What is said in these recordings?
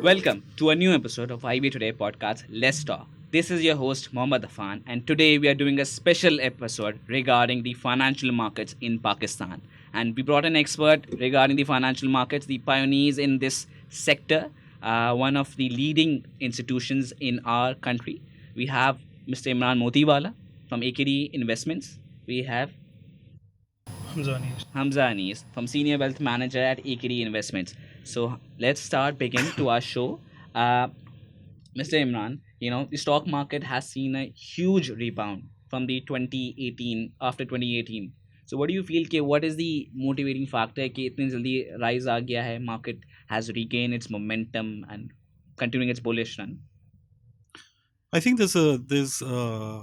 Welcome to a new episode of IB Today podcast, Let's Talk. This is your host, Mohammad Afan, and today we are doing a special episode regarding the financial markets in Pakistan. And we brought an expert regarding the financial markets, the pioneers in this sector, one of the leading institutions in our country. We have Mr. Imran Motiwala from AKD Investments. We have Hamzani. Hamza Anis from Senior Wealth Manager at AKD Investments. So let's start begin to our show. Mr. Imran, the stock market has seen a huge rebound from the 2018 after 2018. So what do you feel कि what is the motivating factor कि इतनी जल्दी rise आ गया है, market has regained its momentum and continuing its bullish run? I think there's a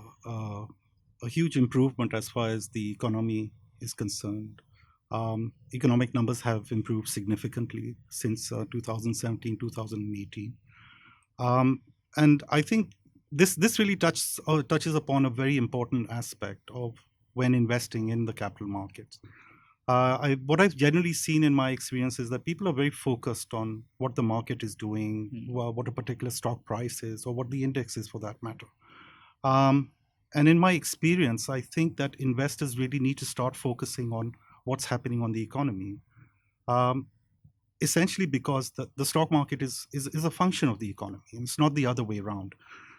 huge improvement as far as the economy is concerned. Economic numbers have improved significantly since 2017, 2018. And I think this really touches upon a very important aspect of when investing in the capital markets. What I've generally seen in my experience is that people are very focused on what the market is doing, what a particular stock price is, or what the index is for that matter. Um, and in my experience, I think that investors really need to start focusing on what's happening on the economy. Um, Essentially because the stock market is a function of the economy, and it's not the other way around.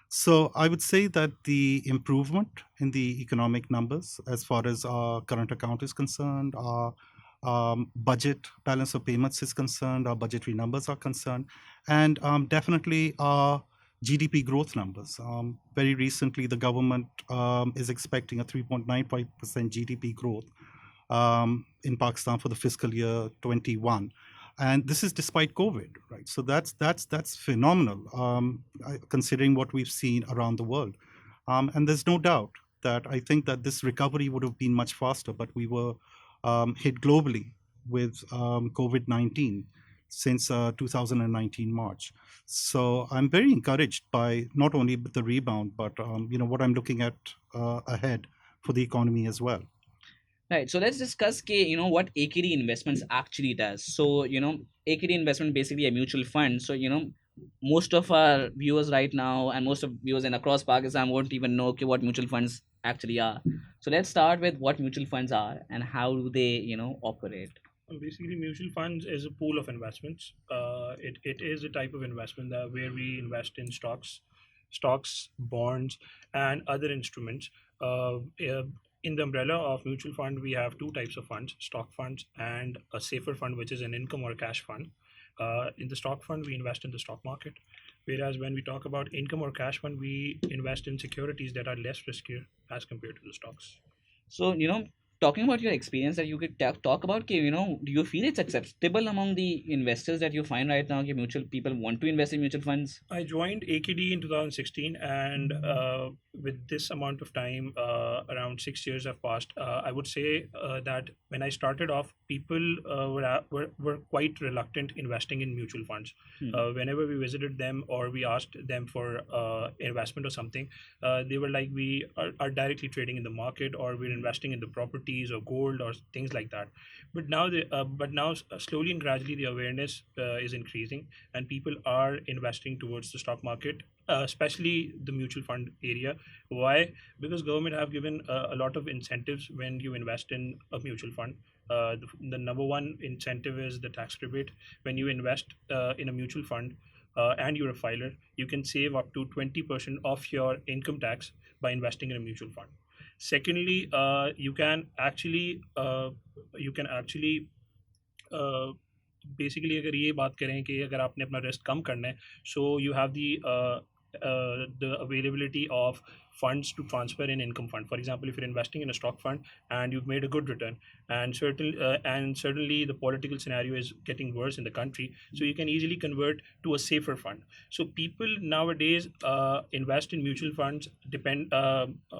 So I would say that the improvement in the economic numbers, as far as our current account is concerned, our budget balance of payments is concerned, our budgetary numbers are concerned, and definitely our GDP growth numbers. Very recently, the government is expecting a 3.95% GDP growth in Pakistan for the fiscal year 21, and this is despite COVID, right? So that's phenomenal, considering what we've seen around the world. And there's no doubt that I think that this recovery would have been much faster, but we were hit globally with COVID-19 since 2019 March. So I'm very encouraged by not only the rebound, but what I'm looking at ahead for the economy as well. Right. So let's discuss what AKD Investments actually does. So, AKD Investment basically a mutual fund. So, most of our viewers right now and most of viewers in across Pakistan won't even know what mutual funds actually are. So let's start with what mutual funds are and how do they, operate. Basically, mutual funds is a pool of investments. It is a type of investment where we invest in stocks, bonds, and other instruments. In the umbrella of mutual fund, we have two types of funds: stock funds and a safer fund, which is an income or cash fund. In the stock fund, we invest in the stock market, whereas when we talk about income or cash fund, we invest in securities that are less riskier as compared to the stocks. So, talking about your experience that you could talk about, do you feel it's acceptable among the investors that you find right now, mutual people want to invest in mutual funds? I joined AKD in 2016, and with this amount of time, around 6 years have passed. I would say that when I started off, people were quite reluctant investing in mutual funds. Whenever we visited them or we asked them for investment or something, they were like, we are directly trading in the market, or we're investing in the properties or gold or things like that. But now, slowly and gradually, the awareness is increasing, and people are investing towards the stock market, especially the mutual fund area. Why? Because government have given a lot of incentives when you invest in a mutual fund. The number one incentive is the tax rebate. When you invest in a mutual fund, and you're a filer, you can save up to 20% of your income tax by investing in a mutual fund. Secondly, you can actually basically अगर ये बात करें कि अगर आपने अपना risk कम करना है, so you have the availability of funds to transfer in income fund. For example, if you're investing in a stock fund and you've made a good return, and certainly the political scenario is getting worse in the country, so you can easily convert to a safer fund. So people nowadays invest in mutual funds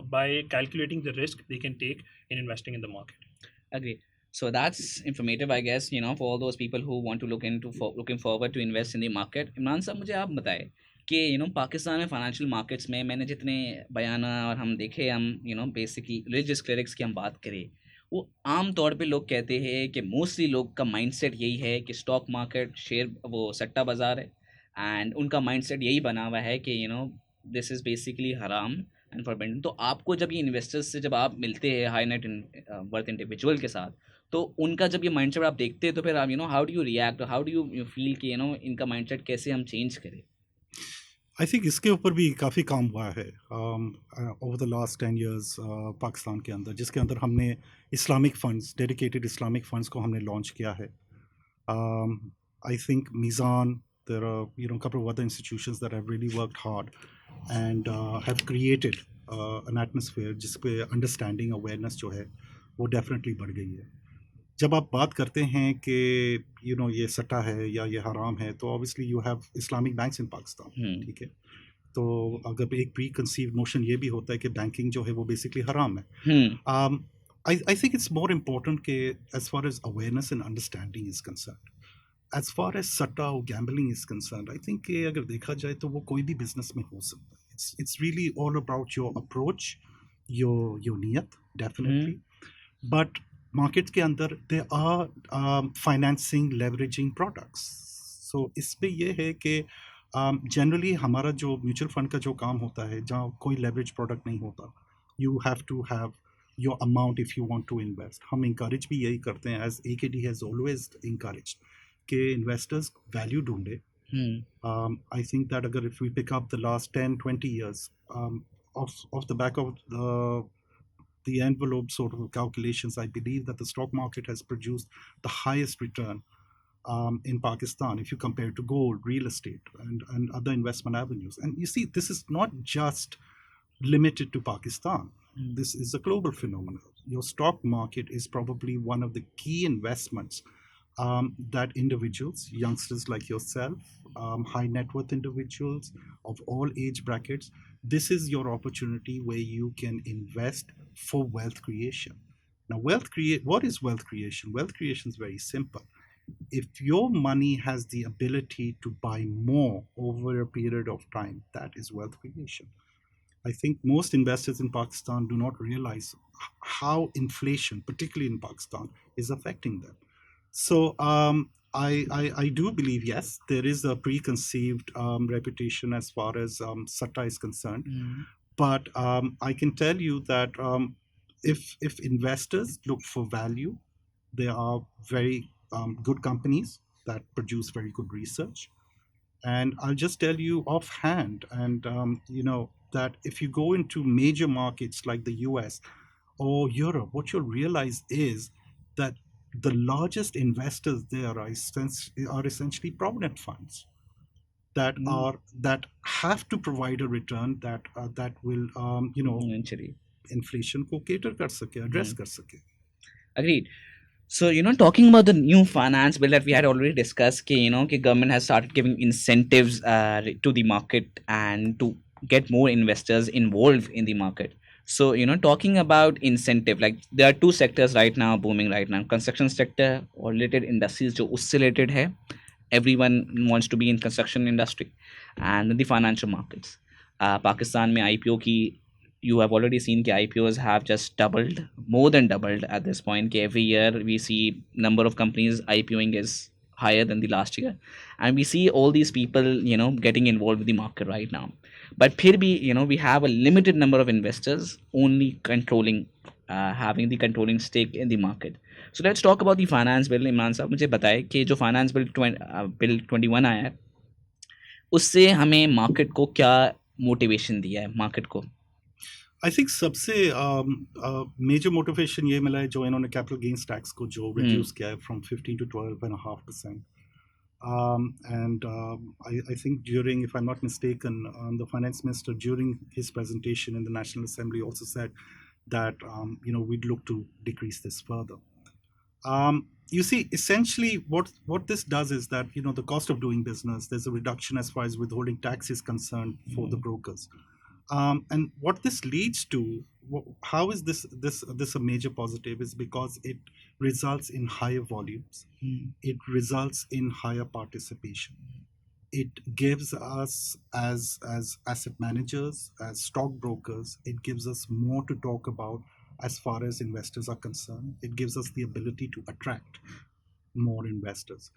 by calculating the risk they can take in investing in the market. Agree. So that's informative, I guess, for all those people who want to looking forward to invest in the market. Imran साहब, मुझे आप बताएं कि पाकिस्तान में financial markets में मैंने जितने बयाना और हम देखे, हम बेसिकली रिलीजियस क्लेरिक्स की हम बात करें, वो आम तौर पे लोग कहते हैं कि मोस्टली लोग का माइंडसेट यही है कि स्टॉक मार्केट शेयर वो सट्टा बाजार है, एंड उनका माइंडसेट यही बना हुआ है कि दिस इज़ बेसिकली हराम एंड फॉरबिडन। तो आपको जब ये इन्वेस्टर्स से जब आप मिलते हैं हाई नेट वर्थ इंडिविजुअल के साथ, तो उनका जब ये माइंडसेट आप देखते हैं तो फिर आप how do you react, how do you feel कि इनका माइंडसेट कैसे हम चेंज करें? आई थिंक इसके ऊपर भी काफ़ी काम हुआ है over the last 10 years Pakistan के अंदर, जिसके अंदर हमने Islamic funds, dedicated Islamic funds को हमने लॉन्च किया है. I think Meezan, there are a couple of other institutions that have really worked hard and have created an atmosphere जिस पे understanding awareness जो है वो definitely बढ़ गई है. जब आप बात करते हैं कि ये सट्टा है या ये हराम है, तो obviously you have Islamic banks in Pakistan. Hmm. ठीक है, तो अगर एक प्री कंसीव नोशन ये भी होता है कि बैंकिंग जो है वो बेसिकली हराम है. हम्म। I think it's more important कि as far as awareness and understanding is concerned, as far as सट्टा और gambling is concerned, I think कि अगर देखा जाए तो वो कोई भी बिजनेस में हो सकता है. It's really all about your approach, your नीयत, definitely. But markets के अंदर there are financing leveraging products. So इसमें ये है कि जनरली हमारा जो म्यूचुअल फंड का जो काम होता है, जहाँ कोई लेवरेज प्रोडक्ट नहीं होता, you have to have your amount if you want to invest. हम इंकरेज भी यही करते हैं, as AKD has always encourage कि इन्वेस्टर्स वैल्यू ढूंढे. I think that agar if we pick up the last 10-20 years, off the back of the envelope sort of calculations, I believe that the stock market has produced the highest return in Pakistan if you compare to gold, real estate, and other investment avenues. And you see, this is not just limited to Pakistan. This is a global phenomenon. Your stock market is probably one of the key investments that individuals, youngsters like yourself, high net worth individuals of all age brackets, this is your opportunity where you can invest for wealth creation. Now, what is wealth creation? Wealth creation is very simple. If your money has the ability to buy more over a period of time, that is wealth creation. I think most investors in Pakistan do not realize how inflation, particularly in Pakistan, is affecting them. So I do believe, yes, there is a preconceived reputation as far as Satta is concerned. But I can tell you that if investors look for value, there are very good companies that produce very good research. And I'll just tell you offhand, and that if you go into major markets like the US or Europe, what you'll realize is that the largest investors there are essentially provident funds that have to provide a return that will Actually, inflation को cater कर सके, address कर सके. agreed. So, talking about the new finance bill that we had already discussed, कि government has started giving incentives to the market and to get more investors involved in the market. So, talking about incentive, like there are two sectors right now booming right now: construction sector or related industries जो उससे related है. Everyone wants to be in construction industry, and the financial markets. Pakistan में IPO की, you have already seen कि IPOs have just doubled, more than doubled at this point. कि every year we see number of companies IPOing is higher than the last year, and we see all these people getting involved with the market right now. But फिर भी we have a limited number of investors only controlling, having the controlling stake in the market. So let's talk about the finance bill. Imran साहब मुझे बताए कि जो finance bill bill 21 आया है, उससे हमें मार्केट को क्या मोटिवेशन दिया है मार्केट को? आई थिंक सबसे मेजर मोटिवेशन ये मिला है जो इन्होंने कैपिटल गेन्स टैक्स को जो रिड्यूस किया है from 15 to 12.5%. And I think during, if I'm not mistaken, the finance minister during his presentation in the National Assembly also said that we'd look to decrease this further. You see, essentially what this does is that the cost of doing business, there's a reduction as far as withholding tax is concerned for the brokers. And what this leads to, how is this a major positive, is because it results in higher volumes. It results in higher participation. It gives us as asset managers, as stockbrokers, it gives us more to talk about as far as investors are concerned. It gives us the ability to attract more investors.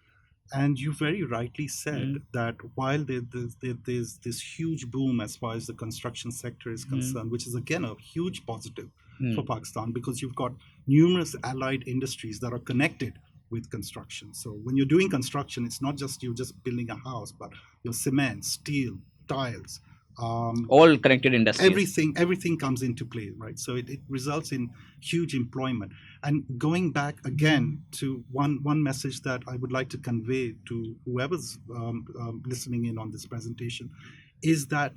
And you very rightly said Hmm. that while there's this huge boom as far as the construction sector is Hmm. concerned, which is again a huge positive for Hmm. Pakistan because you've got numerous allied industries that are connected with construction. So when you're doing construction, it's not just you just building a house, but your cement, steel, tiles, um, All connected industries. everything comes into play, right? So it results in huge employment. And going back again to one message that I would like to convey to whoever's listening in on this presentation is that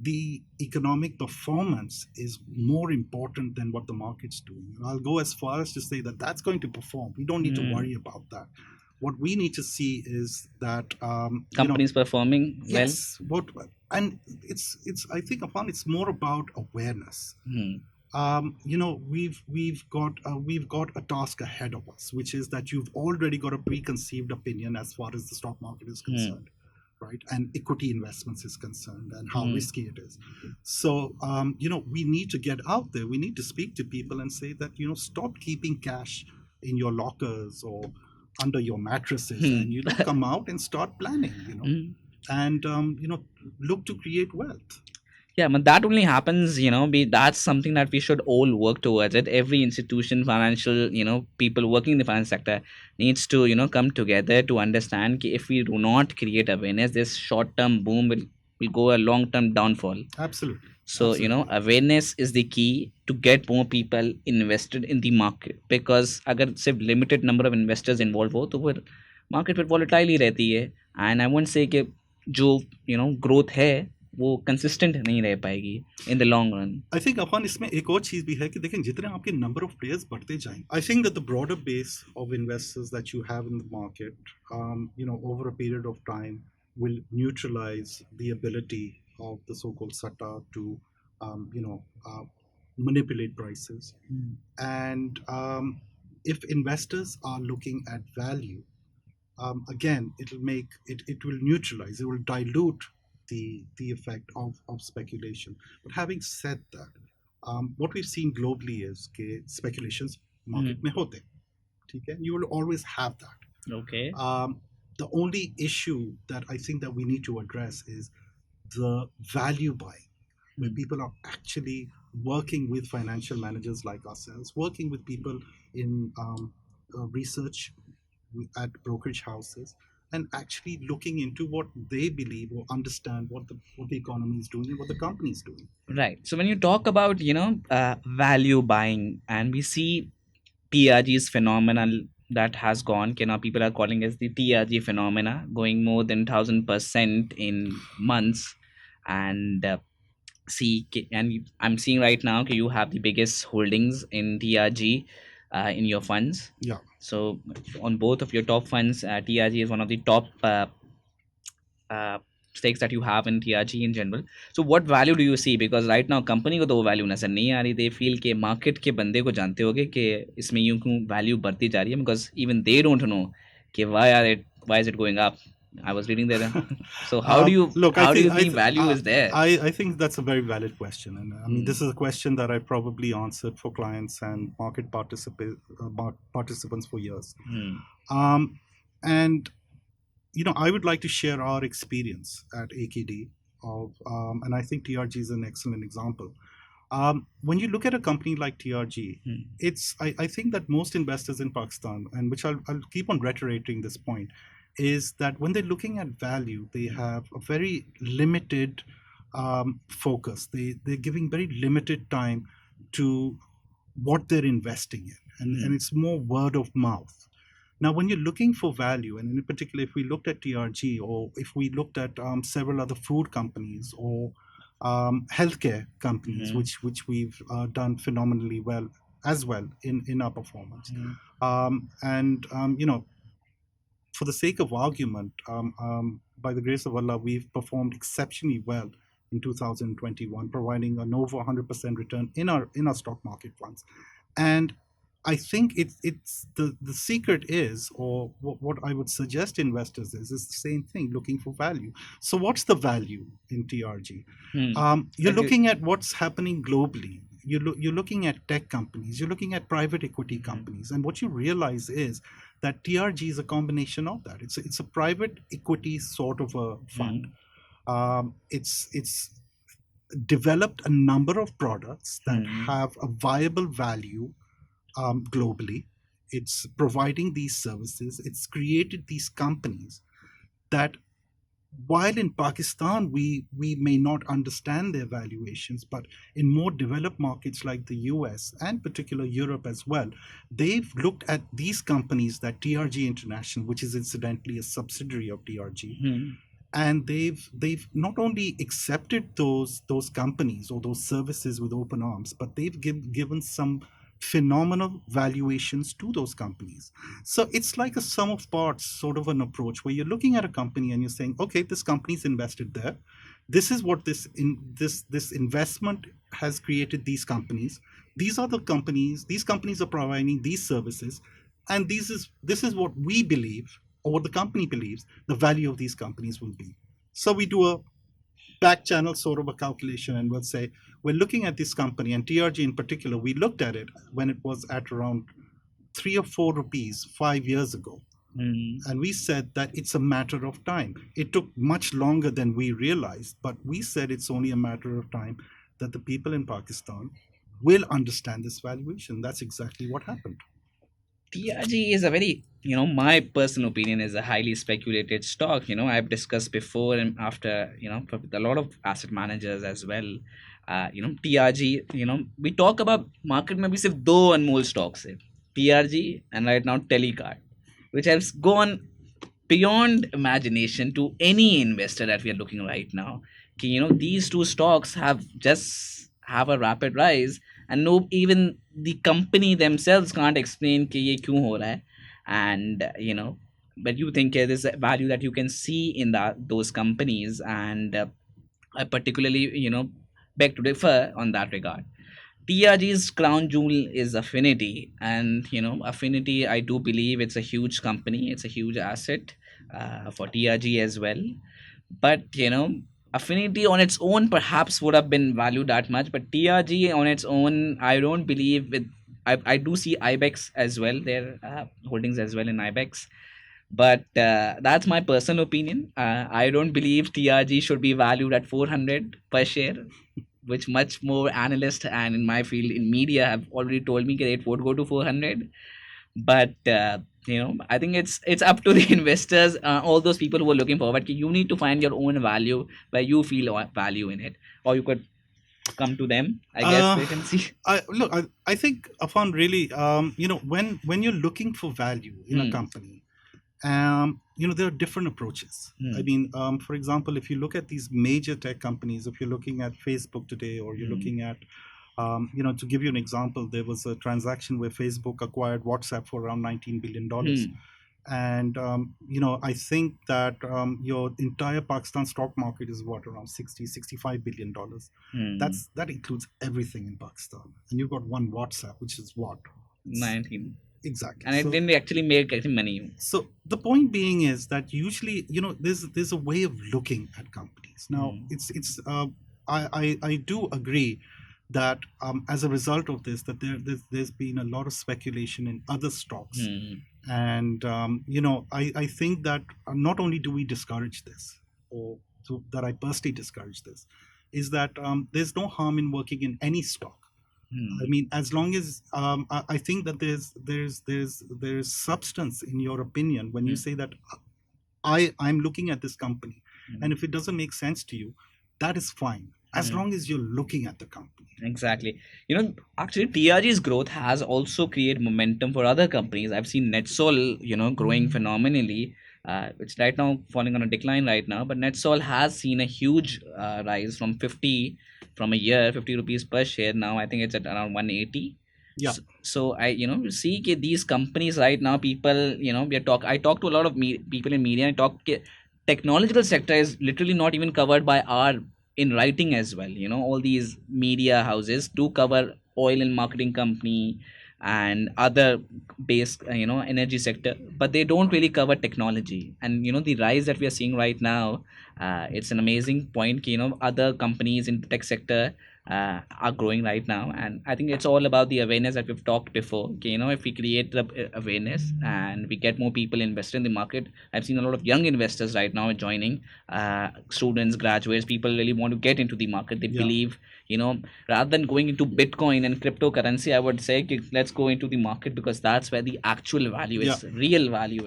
the economic performance is more important than what the market's doing. And I'll go as far as to say that that's going to perform. We don't need to Hmm. worry about that. What we need to see is that Companies performing well. yes, what and it's I think upon it's more about awareness. Hmm. We've got a task ahead of us, which is that you've already got a preconceived opinion as far as the stock market is Hmm. concerned, right? And equity investments is concerned, and how Hmm. risky it is. So we need to get out there. We need to speak to people and say that stop keeping cash in your lockers or under your mattresses, Hmm. and come out and start planning. Hmm. And look to create wealth. Yeah, but that only happens, that's something that we should all work towards it. Every institution, financial, people working in the finance sector needs to, come together to understand ki if we do not create awareness, this short-term boom will go a long-term downfall. Absolutely, So, absolutely. awareness is the key to get more people invested in the market because अगर सिर्फ limited number of investors involved हो तो फिर market फिर volatile ही रहती है and I won't say कि जो growth है वो consistent नहीं रह पाएगी in the long run. I think अपन इसमें एक और चीज भी है कि देखें जितने आपके नंबर ऑफ प्लेयर्स बढ़ते जाएं I think that the broader base of investors that you have in the market over a period of time will neutralize the ability of the so-called sata to um, you know uh, manipulate prices. Hmm. And if investors are looking at value, again, it will neutralize, it will dilute the effect of speculation. But having said that, what we've seen globally is speculations Hmm. market mein hote, theek hai? You will always have that. Okay. The only issue that I think that we need to address is the value buying, where Hmm. people are actually working with financial managers like ourselves, working with people in research at brokerage houses, and actually looking into what they believe or understand what the economy is doing and what the company is doing. Right. So when you talk about, value buying and we see TRG's phenomenon that has gone, now people are calling it the TRG phenomena, going more than 1000% in months. And I'm seeing right now that you have the biggest holdings in TRG in your funds. Yeah. So on both of your top funds, TRG is one of the top uh, stakes that you have in TRG in general. So what value do you see? Because right now company को तो वो value नजर नहीं आ रही. They feel कि market के बंदे को जानते होगे कि इसमें यूं क्यों value बढ़ती जा रही है, because even they don't know कि why is it going up. I was reading there. So Look, how do you think value is there? I think that's a very valid question, and I mean Hmm. this is a question that I probably answered for clients and market participants for years. Hmm. And I would like to share our experience at AKD and I think TRG is an excellent example. When you look at a company like TRG, Hmm. I think that most investors in Pakistan, and which I'll keep on reiterating this point, is that when they're looking at value, they have a very limited focus. They're giving very limited time to what they're investing in, and it's more word of mouth. Now, when you're looking for value, and in particular, if we looked at TRG or if we looked at several other food companies or healthcare companies, Mhm. which we've done phenomenally well as well in our performance, Mhm. and for the sake of argument, by the grace of Allah, we've performed exceptionally well in 2021, providing an over 100% return in our stock market funds. And I think it's the secret is, or what I would suggest investors is the same thing, looking for value. So what's the value in TRG? Hmm. You're Okay. looking at what's happening globally. you're looking at tech companies, you're looking at private equity companies, and what you realize is that TRG is a combination of that. It's a private equity sort of a fund. It's developed a number of products that have a viable value globally. It's providing these services. It's created these companies that, while in Pakistan we may not understand their valuations, but in more developed markets like the US and particular Europe as well, they've looked at these companies, that TRG International, which is incidentally a subsidiary of TRG, and they've not only accepted those companies or those services with open arms, but they've given some phenomenal valuations to those companies. So it's like a sum of parts sort of an approach, where you're looking at a company and you're saying, okay, this company's invested there. This is what this investment has created these companies. These are the companies. These companies are providing these services, and this is what we believe, or what the company believes the value of these companies will be. So we do a back channel sort of a calculation, and we'll say we're looking at this company, and TRG in particular, we looked at it when it was at around 3 or 4 rupees 5 years ago. And we said that it's a matter of time. It took much longer than we realized, but we said it's only a matter of time that the people in Pakistan will understand this valuation. That's exactly what happened. TRG is a very, my personal opinion, is a highly speculated stock. I've discussed before and after, with a lot of asset managers as well. TRG, we talk about market में भी सिर्फ दो अनमोल stocks है, TRG and right now Telecard, which has gone beyond imagination to any investor that we are looking right now. These two stocks have a rapid rise, and no, even the company themselves can't explain कि ये क्यों हो रहा है. And but you think there's a value that you can see in those companies, and I particularly beg to differ on that regard. TRG's crown jewel is Affinity, and Affinity, I do believe it's a huge company, it's a huge asset for TRG as well. But Affinity on its own perhaps would have been valued that much, but TRG on its own, I don't believe it. I do see IBEX as well, their holdings as well in IBEX, but that's my personal opinion. I don't believe TRG should be valued at 400 per share, which much more analysts and in my field in media have already told me that it would go to 400. But I think it's up to the investors, all those people who are looking forward. You need to find your own value where you feel value in it, or you could come to them, I guess. They can see. I think, Afan, really, when you're looking for value in a company, there are different approaches. I mean, for example, if you look at these major tech companies, if you're looking at Facebook today, or you're looking at, to give you an example, there was a transaction where Facebook acquired WhatsApp for around $19 billion. And, I think that your entire Pakistan stock market is around $65 billion. That includes everything in Pakistan. And you've got one WhatsApp, which is what? 19. Exactly. And it didn't actually make any money. So the point being is that usually, there's a way of looking at companies. Now, I do agree that as a result of this, that there's been a lot of speculation in other stocks. And, I think that not only do we discourage this, or that I personally discourage this, is that there's no harm in working in any stock. I mean, as long as I think that there's substance in your opinion when you say that I'm looking at this company, and if it doesn't make sense to you, that is fine, as long as you're looking at the company. Exactly. Actually, TRG's growth has also created momentum for other companies. I've seen NetSol, growing phenomenally. It's right now falling on a decline right now, but NetSol has seen a huge rise from 50 rupees per share. Now I think it's at around 180. Yeah. So I see these companies right now, people, I talk to a lot of people in media, and technological sector is literally not even covered by our in writing as well. All these media houses do cover oil and marketing company and other based energy sector, but they don't really cover technology. And the rise that we are seeing right now, it's an amazing point. Other companies in the tech sector are growing right now, and I think it's all about the awareness that we've talked before. Okay, if we create the awareness and we get more people invested in the market, I've seen a lot of young investors right now joining, students, graduates, people really want to get into the market. They Yeah. believe, rather than going into Bitcoin and cryptocurrency, I would say, okay, let's go into the market because that's where the actual value is, real value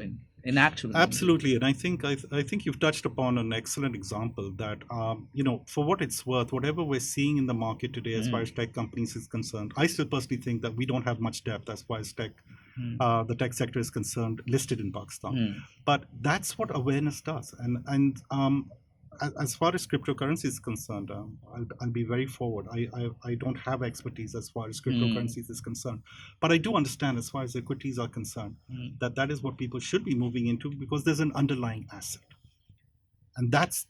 in actual money. Absolutely, and I think you've touched upon an excellent example that for what it's worth, whatever we're seeing in the market today as far as tech companies is concerned, I still personally think that we don't have much depth as far as the tech sector is concerned, listed in Pakistan. But that's what awareness does, and as far as cryptocurrency is concerned, I'll be very forward. I don't have expertise as far as cryptocurrencies is concerned, but I do understand as far as equities are concerned that is what people should be moving into because there's an underlying asset, and that's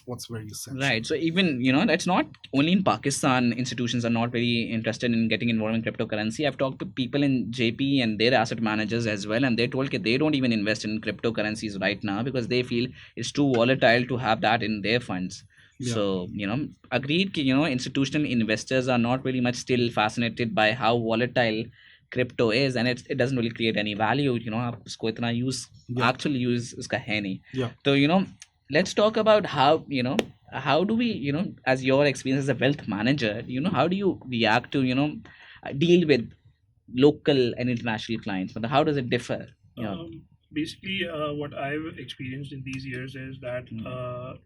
what's very essential. Right. So even that's not only in Pakistan. Institutions are not very interested in getting involved in cryptocurrency. I've talked to people in JP and their asset managers as well, and they told that they don't even invest in cryptocurrencies right now because they feel it's too volatile to have that in their funds. Yeah. So agreed. Institutional investors are not really much still fascinated by how volatile crypto is, and it doesn't really create any value. आप उसको इतना use actually use उसका है नहीं. Yeah. So let's talk about how do we as your experience as a wealth manager, how do you react to deal with local and international clients, but how does it differ? Basically, what I've experienced in these years is that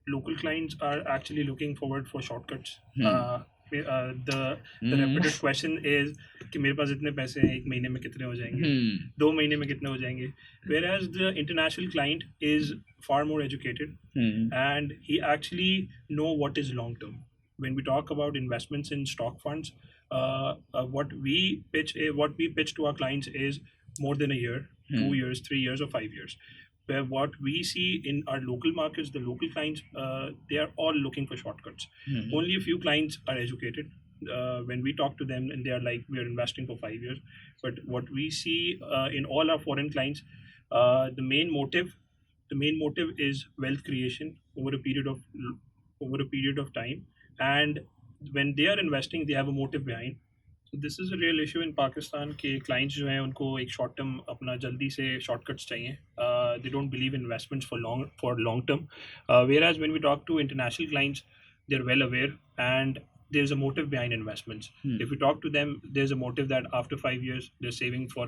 local clients are actually looking forward for shortcuts. The repeated question is कि मेरे पास इतने पैसे हैं, एक महीने में कितने हो जाएंगे, 2 महीने में कितने हो जाएंगे. Whereas the international client is far more educated and he actually know what is long term. When we talk about investments in stock funds, what we pitch to our clients is more than a year, 2 years, 3 years, or 5 years. Where what we see in our local markets, the local clients, they are all looking for shortcuts. Only a few clients are educated. When we talk to them and they are like, we are investing for 5 years. But what we see in all our foreign clients, the main motive is wealth creation over a period of time. And when they are investing, they have a motive behind. So this is a real issue in Pakistan कि clients जो हैं उनको एक short term अपना जल्दी से shortcuts चाहिए. They don't believe in investments for long term. Whereas when we talk to international clients, they're well aware and there's a motive behind investments. If we talk to them, there's a motive that after 5 years they're saving for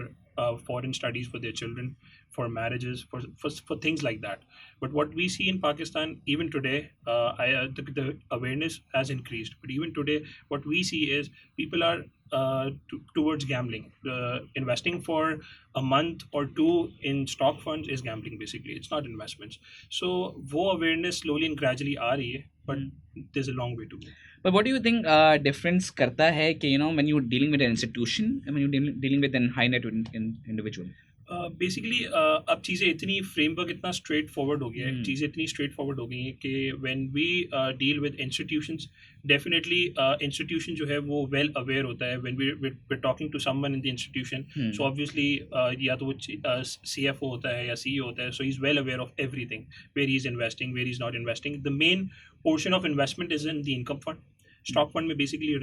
foreign studies for their children, for marriages, for things like that. But what we see in Pakistan, even today, the awareness has increased. But even today, what we see is people are towards gambling. Investing for a month or two in stock funds is gambling. Basically, it's not investments. So, वो awareness slowly and gradually आ रही है, but there's a long way to go. But what do you think difference करता है कि when you're dealing with an institution and when you're dealing with an high net worth individual? Basically अब चीज़ें इतनी framework इतना straight forward हो गया है, चीज़ें इतनी स्ट्रेट फॉरवर्ड हो गई हैं कि when we deal with institutions, definitely institution जो है वो वेल अवेयर होता है. When we talking to someone in the institution, so obviously या तो वो CFO होता है या CEO होता है, so he is well aware of everything, where he is investing, where he is not investing. The main portion of investment is in the income fund. Stock fund में basically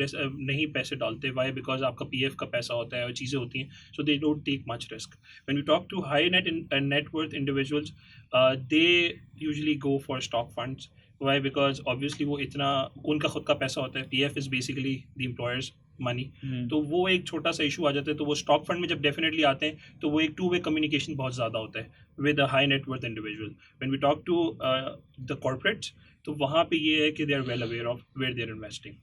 नहीं पैसे डालते. Y? Because आपका PF का पैसा होता है और चीज़ें होती हैं, so they don't take much risk. When we talk to high net worth individuals, they usually go for stock funds. Why? Because obviously वो इतना उनका खुद का पैसा होता है. PF is basically the employer's money. तो वो एक छोटा सा इशू आ जाता है. तो वो स्टॉक फंड में जब डेफिनेटली आते हैं तो वो एक 2-way कम्युनिकेशन बहुत ज़्यादा होता है with a high net worth individual. When we talk to the corporates, तो वहाँ पे ये है कि they are well aware of where they are investing.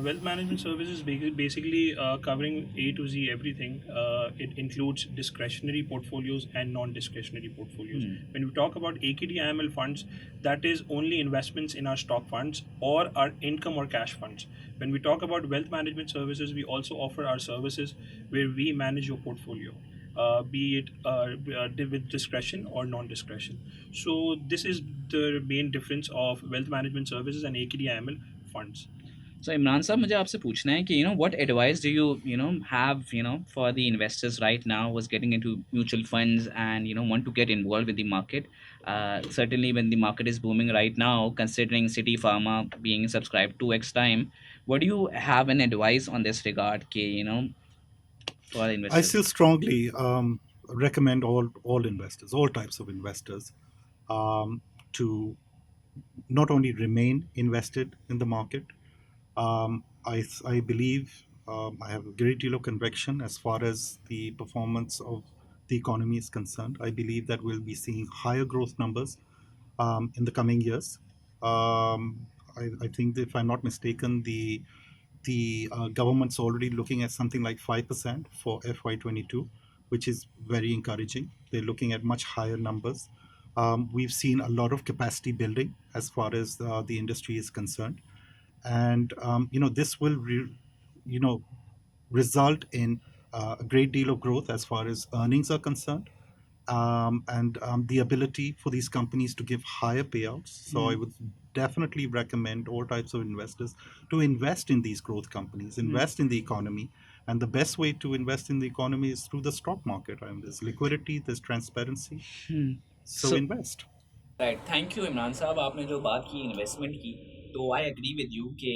Wealth management services basically covering A to Z everything. It includes discretionary portfolios and non-discretionary portfolios. When we talk about AKD-IML funds, that is only investments in our stock funds or our income or cash funds. When we talk about wealth management services, we also offer our services where we manage your portfolio. Be it with discretion or non-discretion. So this is the main difference of wealth management services and AKD-IML funds. So Imran sir, मुझे आपसे पूछना है कि what advice do you have for the investors right now who's getting into mutual funds and want to get involved with the market. Certainly when the market is booming right now, considering City Pharma being subscribed 2x time, What do you have an advice on this regard, for I investors? still strongly recommend all investors, all types of investors, to not only remain invested in the market. I believe I have a great deal of conviction as far as the performance of the economy is concerned. I believe that we'll be seeing higher growth numbers in the coming years. I think, if I'm not mistaken, the government's already looking at something like 5% for FY22, which is very encouraging. They're looking at much higher numbers. We've seen a lot of capacity building as far as the industry is concerned, and this will you know result in a great deal of growth as far as earnings are concerned, and the ability for these companies to give higher payouts. So I would definitely recommend all types of investors to invest in these growth companies, invest in the economy. And the best way to invest in the economy is through the stock market. I mean, there's liquidity, there's transparency. So So invest. Right, thank you Imran साहब, आपने जो बात की investment की, तो I agree with you कि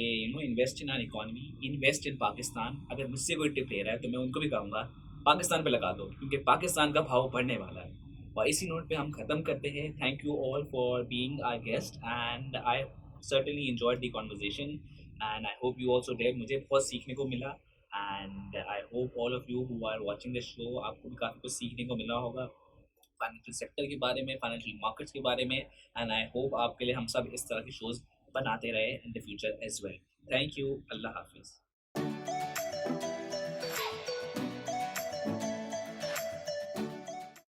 invest in are economy, invest in Pakistan. अगर मुझसे कोई टिप ले रहा है तो मैं उनको भी कहूँगा पाकिस्तान पे लगा दो, क्योंकि पाकिस्तान का भाव बढ़ने वाला है। और इसी नोट पे हम ख़त्म करते हैं। Thank you all for being our guest and I certainly enjoyed the conversation and I hope you also did. मुझे बहुत सीखने को मिला and I hope all of you who are watching this show, आपको भी काफ़ी कुछ सीखने को मिला होगा फाइनेंशियल सेक्टर के बारे में, फाइनेंशियल मार्केट्स के बारे में। एंड आई होप आपके लिए हम सब इस तरह के शोज बनाते रहे in the future as well. Thank you, अल्लाह हाफिज़।